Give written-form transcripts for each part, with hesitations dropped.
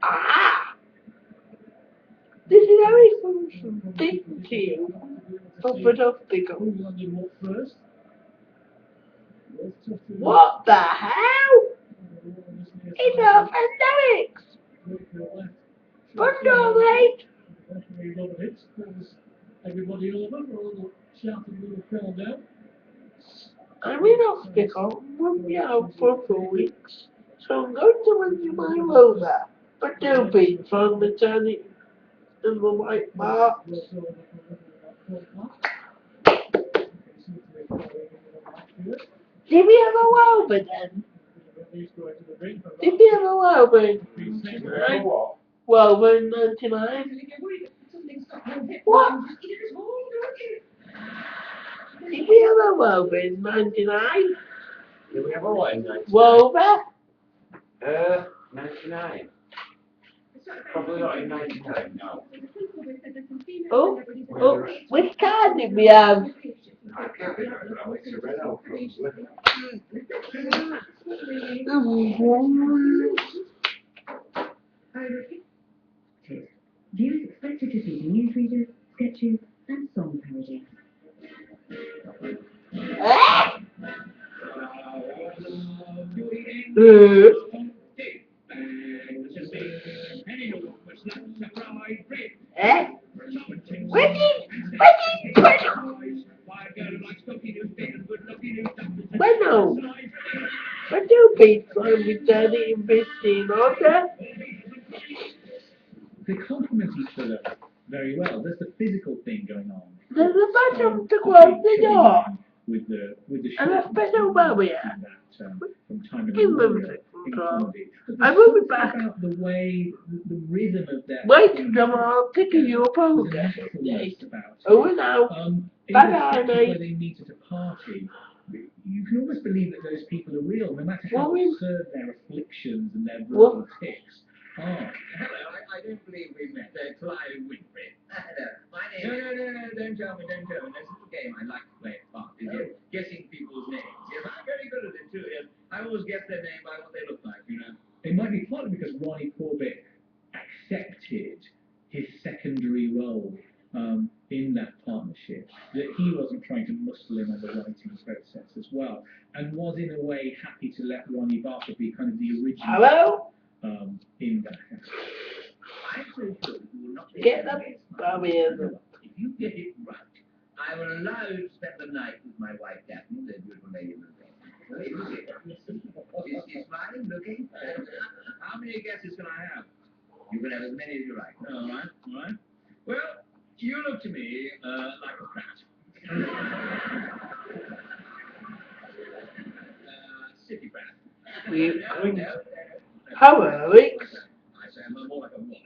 Ah! This is how it comes from thinking of an obstacle. What the hell? It's a pandemic! Bundle late! I'm in hospital, won't be out for 4 weeks, so I'm going to run you my rover, but don't be from maternity in the white marks. Did we have a rover then? Did we have a rover in 99? Rover in 99? What? Did we have a rover in 99? Did we have a what in 99? Rover? 99. Probably not in 99, no. Oh, which car did we have? I can't remember now, it's a Renault probably. Viewers expected to see newsreaders, sketches, and song parodies. Bueno, what do people returning investing order? They complement each other very well. There's the physical thing going on. There's a button to close the door. With the And a special barrier. From time to Give them time the control. I will be back. About the way, the rhythm of that. Wait, come on, taking your progress update. Over now. Bye-bye, mate. Where they meet at a party, you can almost believe that those people are real, no matter how absurd their afflictions and their verbal tics are. Hello, I don't believe we met. Clive Winfrey. My name. No, don't tell me. This is a game I like to play at parties. Guessing people's names. Yes, I'm very good at it too. Yes, I always guess their name by what they look like. It might be partly because Ronnie Corbett accepted his secondary role in that partnership, that he wasn't trying to muscle in on the writing process as well, and was in a way happy to let Ronnie Barker be kind of the original. Hello? In that house. I'm so sure you will not be get them. If you get it right, I will allow you to spend the night with my wife, Daphne, the beautiful lady in the bed. Is she smiling, looking? How many guesses can I have? You can have as many as you like. All right. Well, you look to me like a prat. City brat. How, Alex? I say I'm more like a Wally.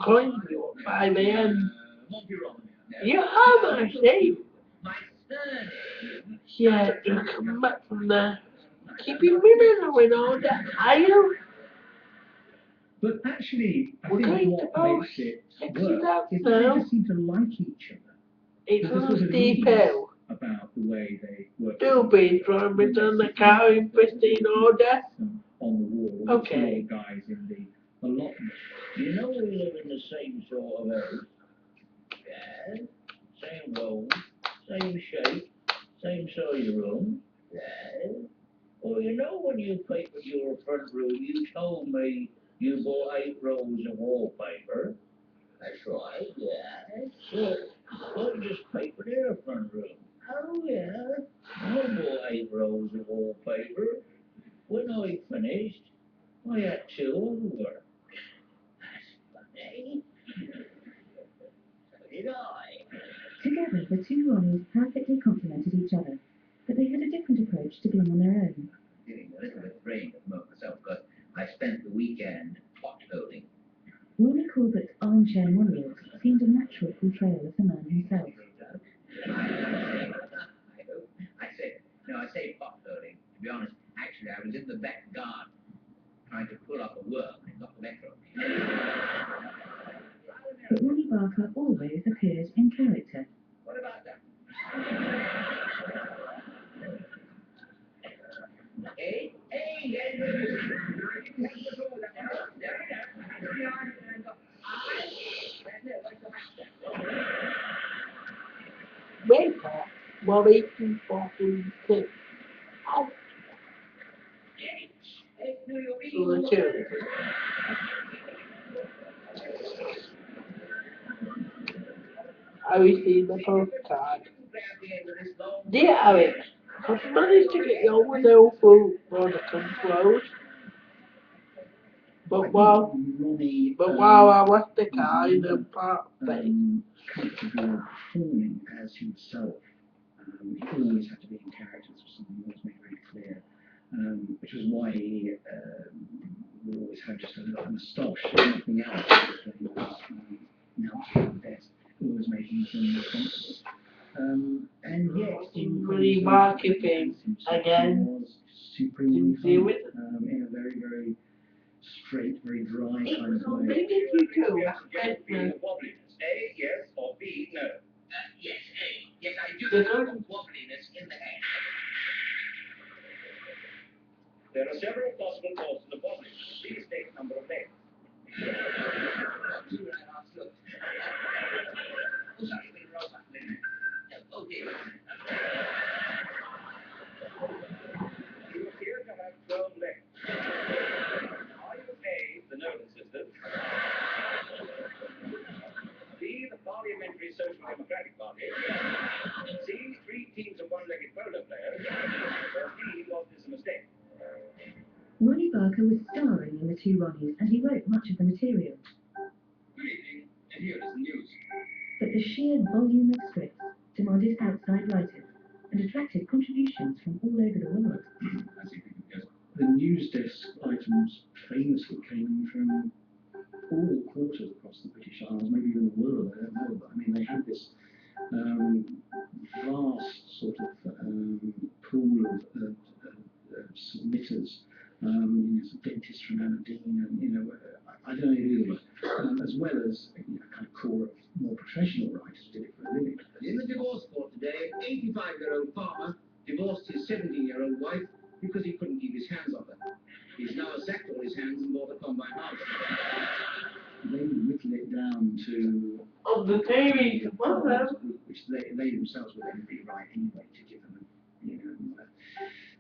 Going to 5 a.m. You are my shape. Yeah, you come back from there. Keeping women going on that aisle. But actually, I We're think going what to makes it work is that they now. just seem to like each other. It's There's on a sort of steep ease hill. about the way they work. Don't be driving down the car in pristine order. On the wall, okay. The guys in the allotment. You know we live in the same sort of house. Yeah. Same walls, same shape, same size room. Yeah. Well, you know when you papered your front room, you told me you bought 8 rolls of wallpaper. That's right, yeah. Well, you just papered their front room. Oh, yeah. I bought 8 rolls of wallpaper. When I finished, I had 2 over. That's funny. So did I. Together, the two Ronnies perfectly complemented each other, but they had a different approach to being on their own. Feeling a little bit drained at the moment myself, because I spent the weekend pot holding. Ronnie Corbett's armchair monologues seemed a natural portrayal of the man himself. I say pot holding. To be honest, actually, I was in the back garden trying to pull up a worm and it got the better of me. But Ronnie Barker always appeared in character. What about that? Hey, Ronnie fucking kicked out to the children. I received a postcard. Dear Alex, have you managed to get your window through Rodican closed? But while I left the car in the park place, Comfortable performing as himself. He always had to be in character, this was something that was made very clear. Which was why he would always have just a little moustache and nothing else. He was now to the best, always making him responsible. And yet, really marketing again. was supremely Deal funny, with it. in a very, very straight, very dry kind of way. Maybe if you do, respect me. A, yes, or B, no. Yes, A. Yes, I do Good. have wobbliness in the head. There are several possible causes of wobbling. Please state number of legs. Okay. You appear to have 12 legs. Are you A, the Nolan sisters? B, the Parliamentary Social Democratic Party? C, 3 teams of one-legged polo players? Or D, was this a mistake? Ronnie Barker was starring in The Two Ronnies, and he wrote much of the material. Good evening, and here is the news. But the sheer volume of scripts demanded outside writers and attracted contributions from all over the world. I see. Yes. The news desk items famously came in from all quarters across the British Isles, maybe even the world, I don't know. But I mean, they had this vast sort of pool of submitters. Dentists from Aberdeen, and I don't know who, as well as kind of core of more professional writers who did it for a living. In the divorce court today, 85-year-old farmer divorced his 17-year-old wife because he couldn't keep his hands off her. He's now sacked all his hands and bought a combine harvester. They whittle it down to On the TV, tomorrow. which they themselves would then rewrite anyway to give them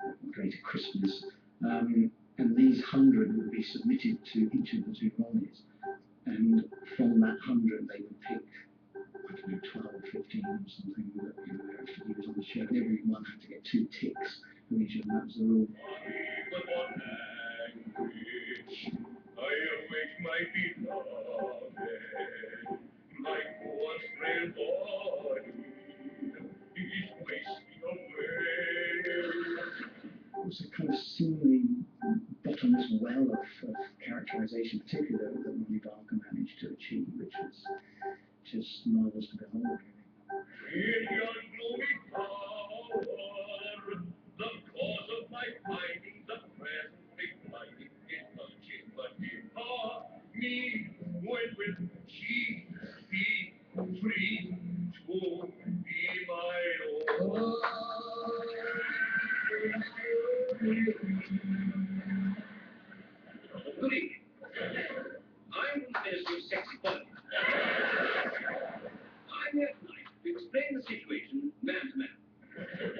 a greater crispness. And these 100 would be submitted to each of the two Ronnies, and from that 100 they would pick, I don't know, 12, 15 or something that they actually use on the show. Everyone had to get 2 ticks from each of them, that was the rule. With one anguish, I await my beloved, like one frail body is wasting away. It was a kind of seemingly bottomless well of characterization, particularly that Ronnie Barker managed to achieve, which was just marvelous to behold, really. In yon gloomy tower, the cause of my finding the presently blinding is touching, but me, when will she be free to be my own? Good evening. I'm from the Ministry of Sexy Politics. I'm here tonight to explain the situation man to man.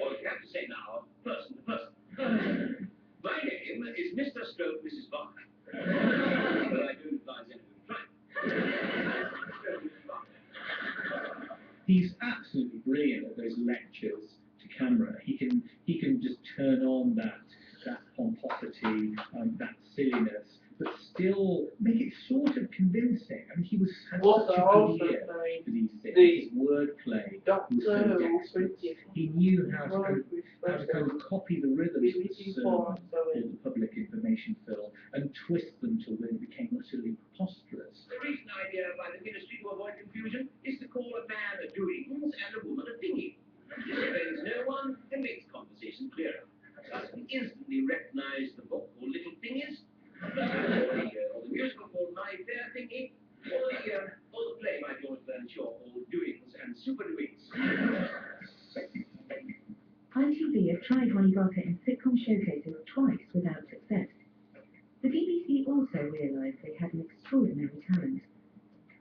Or you have to say now, person to person. My name is Mr. Stroke Mrs. Barker. But I don't advise anyone trying. He's absolutely brilliant at those lectures to camera. He can just turn on that pomposity, that silliness, but still make it sort of convincing. I mean, he had What such a also good ear for these things. the His wordplay was Doctor so Who dexterous. printed He knew how to Rose kind of copy the rhythms of the BBC sermon Four, so or the public information film and twist them till they became utterly preposterous. The recent idea by the ministry to avoid confusion is to call a man a doings and a woman a thingy. This offends no one and makes conversation clearer. Thus we instantly recognize the book called Little Thingies, or the musical called My Fair Thingy, or the play by George Bernard Shaw called Doings and Super Doings. ITV have tried Ronnie Barker in sitcom showcases twice without success. The BBC also realised they had an extraordinary talent.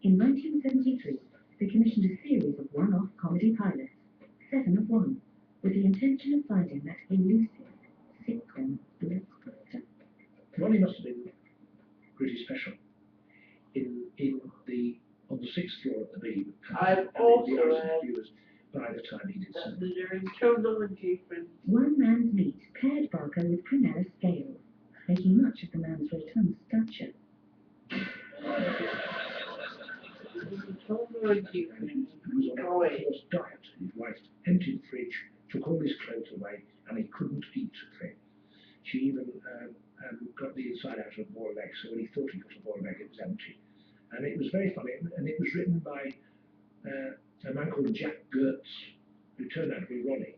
In 1973, they commissioned a series of one-off comedy pilots, 7 of 1, Ronnie must have been pretty special. On the sixth floor of the beam. I've also heard viewers by the time he did so. that there are internal difference. One man's meat paired Barker with Prunella scales, making much of the man's rotund stature. Internal difference. He was on a forced diet. His wife emptied the fridge, took all his clothes away, and he couldn't eat a thing. She even got the inside out of a boiled egg, so when he thought he got a boiled egg, it was empty. And it was very funny, and it was written by a man called Jack Gertz, who turned out to be Ronnie.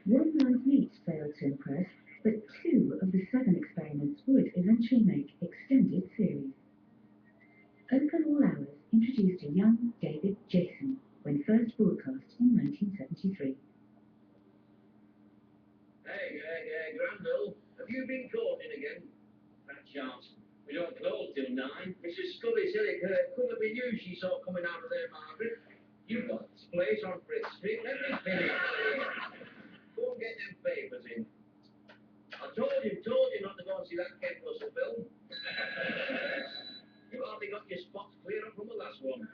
One man's meat failed to impress, but 2 of the 7 experiments would eventually make extended series. Open All Hours introduced a young David Jason when first broadcast in 1973. Hey, Granville, have you been caught in again? That chance. We don't close till 9. Mrs. Scully said it couldn't have been you she saw coming out of there, Margaret. You've got this place on Fritz Street. Let me finish. Go and get them papers in. I told you not to go and see that Kent Russell film. You hardly got your spots clear up from the last one.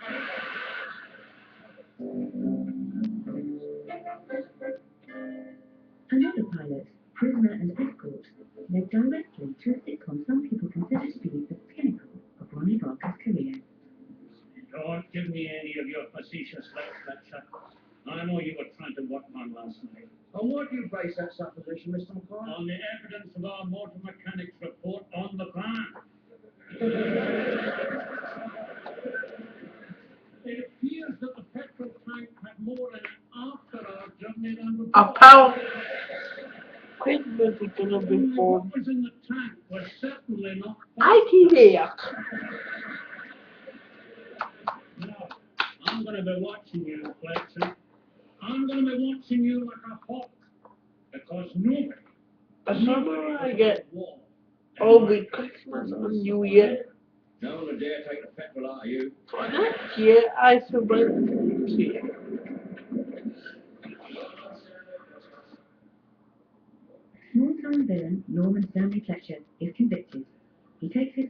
Another pilot, Prisoner and Escort, led directly to a sitcom some people consider to be the pinnacle of Ronnie Barker's career. Don't give me any of your facetious lecture. I know you were trying to work on last night. On what do you base that supposition, Mr. McCoy? On the evidence of our motor mechanics report on the van. It appears that the petrol tank had more in it after our journey than before. A pound. Quick music gonna be Only for what was in the tank was certainly not ITV. Now, I'm going to be watching you, Fletcher. I'm going to be watching you like a hawk. Because nobody, The summer I get war. all the Christmas and New Year. No one would dare take the petrol out of you. For next year, I survived here. Small-time villain Norman Stanley Fletcher is convicted. He takes his